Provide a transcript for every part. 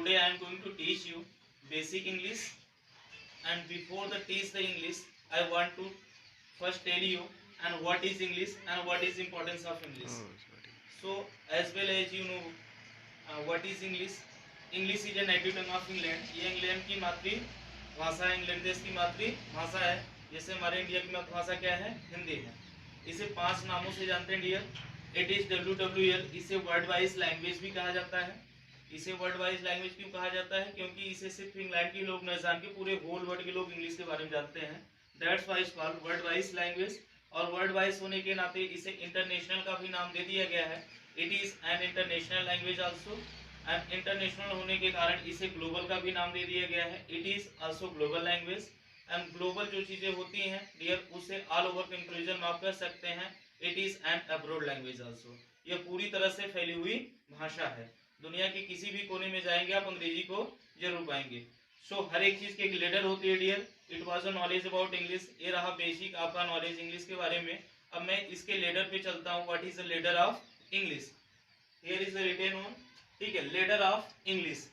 today I am going to teach you basic English, and before the teach the English I want to first tell you and what is English and what is importance of English. So as well as you know what is English. English is a native tongue of England. ये England की मातृभाषा है, England देश की मातृभाषा है। जैसे हमारे इंडिया की मातृभाषा क्या है, हिंदी है। इसे 5 नामों से जानते हैं डियर। इट इज WWL, इसे वर्ल्ड वाइज लैंग्वेज भी कहा जाता है। इसे वर्ल्ड वाइज लैंग्वेज क्यों कहा जाता है, क्योंकि इसे सिर्फ इंग्लैंड के लोग न जान के पूरे होल वर्ल्ड के लोग इंग्लिश के बारे में जानते हैं। That's why it's called world wise language. और वर्ल्ड वाइज होने के नाते इसे इंटरनेशनल का भी नाम दे दिया गया है। It is an international language also, and international होने के कारण इसे ग्लोबल का भी नाम दे दिया गया है। It is also global language. And global जो चीजें होती हैं डियर, उसे ऑल ओवर कंक्लूजन में आप कर सकते हैं। It is an abroad language also. यह पूरी तरह से फैली हुई भाषा है। दुनिया के किसी भी कोने में जाएंगे आप अंग्रेजी को जरूर पाएंगे। सो हर एक चीज की एक लेटर होती है dear. It was a knowledge about English. ये रहा बेसिक आपका नॉलेज इंग्लिश के बारे में। अब मैं इसके लेटर पे चलता हूँ। What is the letter of English? Here is the written on, ठीक है, letter of English.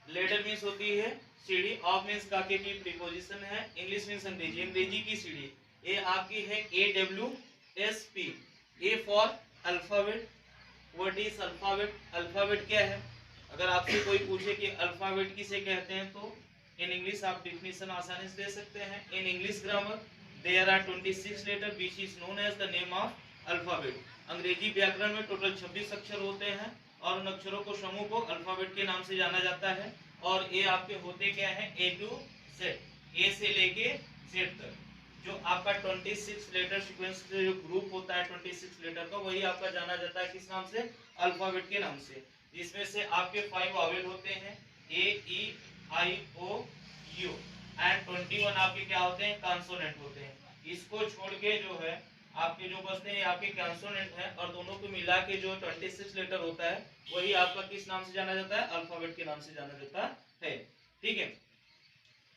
Letter means होती है सीढ़ी, ऑफ मीन्स काके की प्रीपोजिशन है, इंग्लिश मीन्स अंग्रेजी, अंग्रेजी की सीढ़ी। ये आपकी है AWSP। A for alphabet. What is alphabet? Alphabet क्या है? अगर आपसे कोई पूछे कि अल्फाबेट किसे कहते हैं तो इन इंग्लिश आप डिफिनेशन आसानी से दे सकते हैं। In English grammar there are 26 letter which is known as the name of alphabet. अंग्रेजी व्याकरण में टोटल 26 अक्षर होते हैं और उन अक्षरों को समूह को अल्फाबेट के नाम से जाना जाता है। और ये आपके होते क्या है, A to Z, ए से लेके Z तक। जो आपका 26 लेटर सीक्वेंस जो ग्रुप होता है 26 लेटर का, वही आपका जाना जाता है किस नाम से? अल्फाबेट के नाम से। जिसमें से आपके 5 वॉवेल होते हैं, A, E, I, O, U, and 21 आपके क्या होते हैं? कॉन्सोनेंट होते हैं। इसको छोड़ के जो है आपके जो बचते हैं आपके कॉन्सोनेंट हैं, और दोनों को मिला के जो 26 लेटर होता है वही आपका किस नाम से जाना जाता है? अल्फाबेट के नाम से जाना जाता है। ठीक है,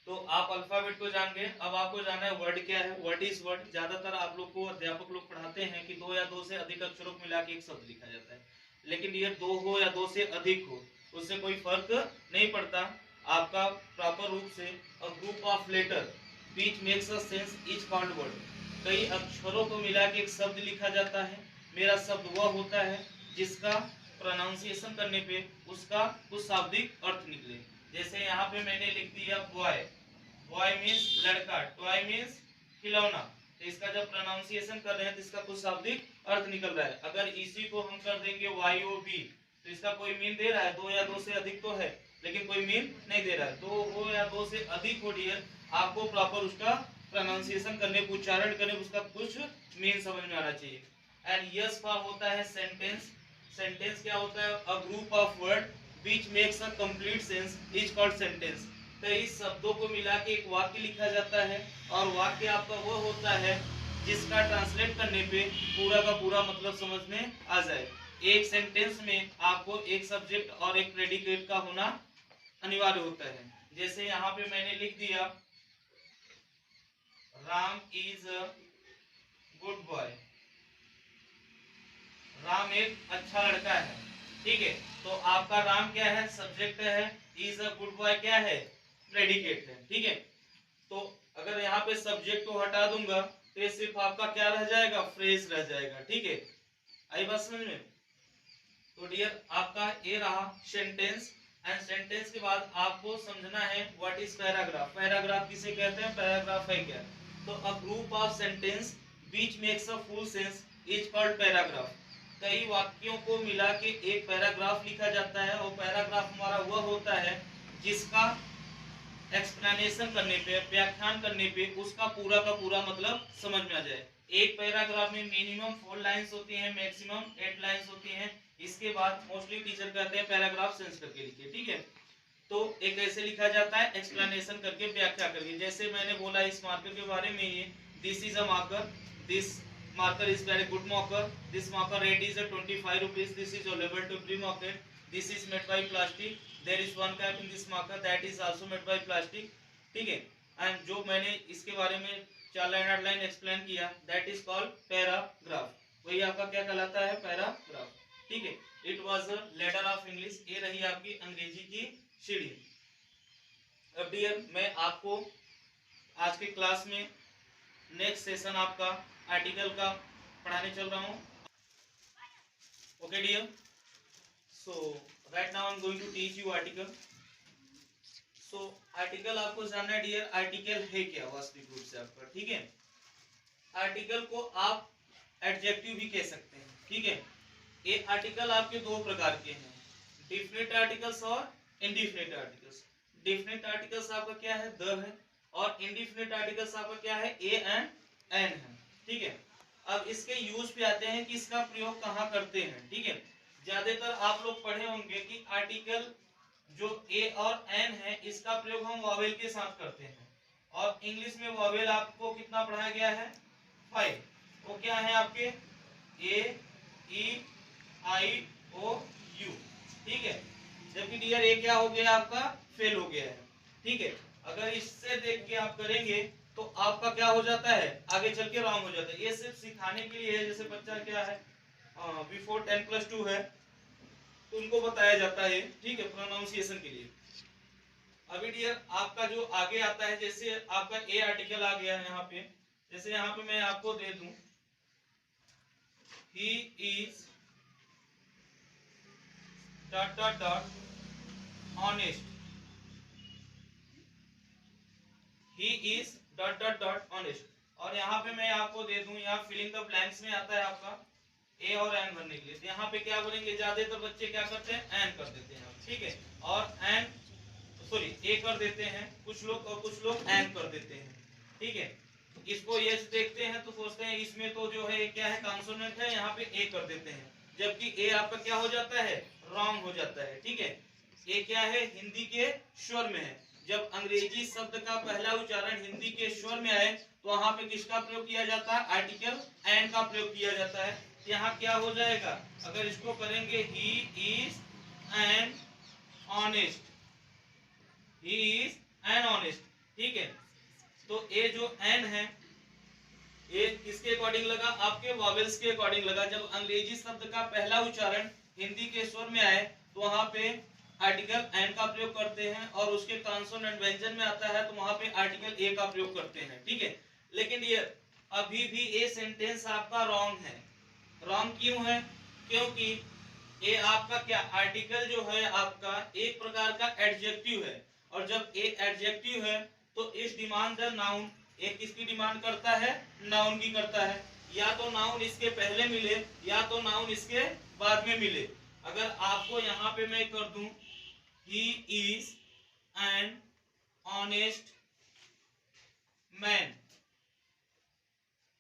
तो आप अल्फाबेट को जान गए। अब आपको जानना है वर्ड क्या है। What is word? ज्यादातर आप लोग को अध्यापक लोग पढ़ाते हैं कि 2 या 2 से अधिक अक्षरों को मिला के एक शब्द लिखा जाता है। लेकिन ये 2 हो या 2 से अधिक हो, उससे कोई फर्क नहीं पड़ता। आपका प्रॉपर रूप से a group of letter which makes a sense is called word. कई अक्षरों को मिला के एक शब्द लिखा जाता है। मेरा शब्द वह होता है जिसका प्रोनाउंसिएशन करने पे उसका कुछ शाब्दिक अर्थ निकले। जैसे यहाँ पे मैंने लिख दिया बॉय। बॉय मीन्स लड़का, टॉय मीन्स खिलौना। तो इसका जब प्रोनाउंसिएशन कर रहे हैं तो इसका कुछ शाब्दिक अर्थ निकल रहा है। अगर इसी को हम कर देंगे YOB तो इसका कोई मीन दे रहा है? 2 या 2 से अधिक तो है, लेकिन कोई मीन नहीं दे रहा है। 2 हो या 2 से अधिक हो डियर, आपको प्रॉपर उसका प्रोनाउंसिएशन करने, उच्चारण करने, उसका कुछ मीन समझ में आना चाहिए। एंड यस फॉर होता है सेंटेंस। सेंटेंस क्या होता है? अ group of word which makes a complete sense is called sentence। तो इस शब्दों को मिला के एक वाक्य लिखा जाता है, और वाक्य आपका वो होता है जिसका ट्रांसलेट करने पे पूरा का पूरा मतलब समझ में आ जाए। एक सेंटेंस में आपको एक सब्जेक्ट और एक प्रेडिकेट का होना अनिवार्य होता है। जैसे यहाँ पे मैंने लिख दिया Ram is a good boy. Ram एक अच्छा लड़का है। ठीक है, तो आपका राम क्या है? सब्जेक्ट है। इज अ गुड बॉय क्या है? प्रेडिकेट है। ठीक है, तो अगर यहाँ पे सब्जेक्ट को हटा दूंगा तो ये सिर्फ आपका क्या रह जाएगा? फ्रेज रह जाएगा। ठीक है, आई बात समझ में? तो डियर आपका ये रहा सेंटेंस। एंड सेंटेंस के बाद आपको समझना है व्हाट इज पैराग्राफ। पैराग्राफ किसे कहते हैं? पैराग्राफ है क्या? तो अ group of sentence which makes a full sense is called paragraph. कई वाक्यों को मिला के एक पैराग्राफ लिखा जाता है, और पैराग्राफ हमारा वह होता है जिसका एक्सप्लेनेशन करने पे, व्याख्यान करने पे उसका पूरा का पूरा मतलब समझ में आ जाए। एक पैराग्राफ में मिनिमम 4 लाइंस होती हैं, मैक्सिमम 8 लाइंस होती हैं। इसके बाद मोस्टली टीचर कहते हैं पैराग्राफ सेंस करके लिखिए। ठीक है, तो एक ऐसे लिखा जाता है एक्सप्लेनेशन करके, व्याख्या करके। जैसे मैंने बोला इस मार्कर के बारे में, ये this is a marker, this marker is very good marker, this marker rate is 25 rupees, this is available to free market, this is made by plastic, there is one cap in this marker that is also made by plastic। ठीक है, and जो मैंने इसके बारे में 4 line 8 line explain किया, that is called paragraph. वही आपका क्या कहलाता है? पैराग्राफ। ठीक है, it was a ladder of English, ये रही आपकी अंग्रेजी की सीढ़ी। अब डियर मैं आपको आज के क्लास में नेक्स्ट सेशन आपका आर्टिकल का पढ़ाने चल रहा हूँ। Okay dear, so right now I am going to teach you article. सो आर्टिकल आपको जानना है डियर, आर्टिकल है क्या वास्तविक रूप से आपका, ठीक है। आर्टिकल को आप एडजेक्टिव भी कह सकते हैं, ठीक है। ये आर्टिकल आपके दो प्रकार के हैं, डिफिनिट आर्टिकल्स और इनडिफिनिट आर्टिकल्स। डिफिनिट आर्टिकल्स आपका क्या है, द है, और इनडिफिनिट आर्टिकल्स आपका क्या है, ए एंड एन है, ठीक है। अब इसके यूज पे आते हैं कि इसका प्रयोग कहाँ करते हैं, ठीक है। ज्यादातर आप लोग पढ़े होंगे कि आर्टिकल जो ए और एन है इसका प्रयोग हम वॉवेल के साथ करते हैं, और इंग्लिश में वॉवेल आपको कितना पढ़ाया गया है, 5। वो क्या है आपके, ए ई आई ओ यू, ठीक है। जबकि डियर ए क्या हो गया आपका, फेल हो गया है, ठीक है। अगर इससे देख के आप करेंगे तो आपका क्या हो जाता है, आगे चल के रॉन्ग हो जाता है। ये सिर्फ सिखाने के लिए है, जैसे बच्चा क्या है बिफोर 10+2 है तो उनको बताया जाता है, ठीक है, प्रोनाउंसिएशन के लिए। अभी डियर आपका जो आगे आता है, जैसे आपका ए आर्टिकल आ गया है यहाँ पे, जैसे यहाँ पे मैं आपको दे दूं, he is dot dot dot honest, he is dot dot dot honest, और यहाँ पे मैं आपको दे दूं, यहाँ फिलिंग द ब्लैंक्स में आता है आपका ए और एन भरने के लिए, तो यहाँ पे क्या बोलेंगे, ज्यादातर बच्चे क्या करते हैं, एन कर देते हैं, ठीक है, और एन सॉरी ए कर देते हैं कुछ लोग, और कुछ लोग एन कर देते हैं, ठीक है। इसको यस देखते हैं तो सोचते हैं इसमें तो जो है क्या है, कॉन्सोनेंट है, यहाँ पे ए कर देते हैं, जबकि ए आपका क्या हो जाता है, रॉन्ग हो जाता है, ठीक है। ए क्या है, हिंदी के स्वर में है। जब अंग्रेजी शब्द का पहला उच्चारण हिंदी के स्वर में आए तो वहां पे किसका प्रयोग किया जाता है, आर्टिकल एन का प्रयोग किया जाता है। यहाँ क्या हो जाएगा, अगर इसको करेंगे, he is an honest, he is an honest, ठीक है। तो ए जो एन है ये किसके अकॉर्डिंग लगा, आपके वॉवेल्स के अकॉर्डिंग लगा। जब अंग्रेजी शब्द का पहला उच्चारण हिंदी के स्वर में आए तो वहां पे आर्टिकल एन का प्रयोग करते हैं, और उसके कॉन्सोनेंट व्यंजन में आता है तो वहां पे आर्टिकल ए का प्रयोग करते हैं, ठीक है। लेकिन ये अभी भी ये सेंटेंस आपका रॉन्ग है। रॉन्ग क्यों है, क्योंकि ये आपका क्या, आर्टिकल जो है आपका एक प्रकार का एडजेक्टिव है, और जब ए एडजेक्टिव है तो इस डिमांड द नाउन, एक किसकी डिमांड करता है, नाउन की करता है। या तो नाउन इसके पहले मिले या तो नाउन इसके बाद में मिले। अगर आपको यहाँ पे मैं कर दूं, he is an honest man,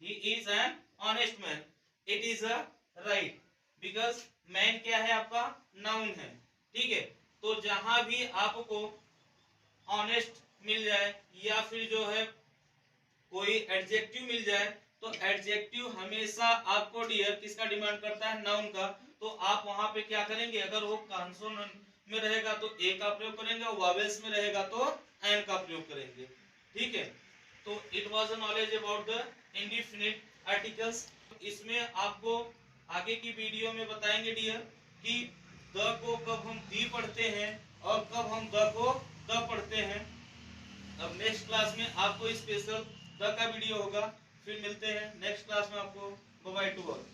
he is an honest man, it is a right, because man क्या है आपका, नाउन है, ठीक है। तो जहां भी आपको ऑनेस्ट मिल जाए या फिर जो है कोई एडजेक्टिव मिल जाए तो एडजेक्टिव हमेशा आपको डियर किसका डिमांड करता है, नाउन का। तो आप वहां पे क्या करेंगे, अगर वो कॉन्सोनेंट में रहेगा तो ए का प्रयोग करेंगे, और वॉवेल्स में रहेगा तो एन का प्रयोग करेंगे, ठीक है। तो it was a knowledge about the indefinite articles. इसमें आपको आगे की वीडियो में बताएंगे डियर कि द को कब हम दी पढ़ते हैं और कब हम द को द पढ़ते हैं। अब नेक्स्ट क्लास में आपको स्पेशल द का वीडियो होगा। फिर मिलते हैं नेक्स्ट क्लास में, आपको बाय बाय टू ऑल।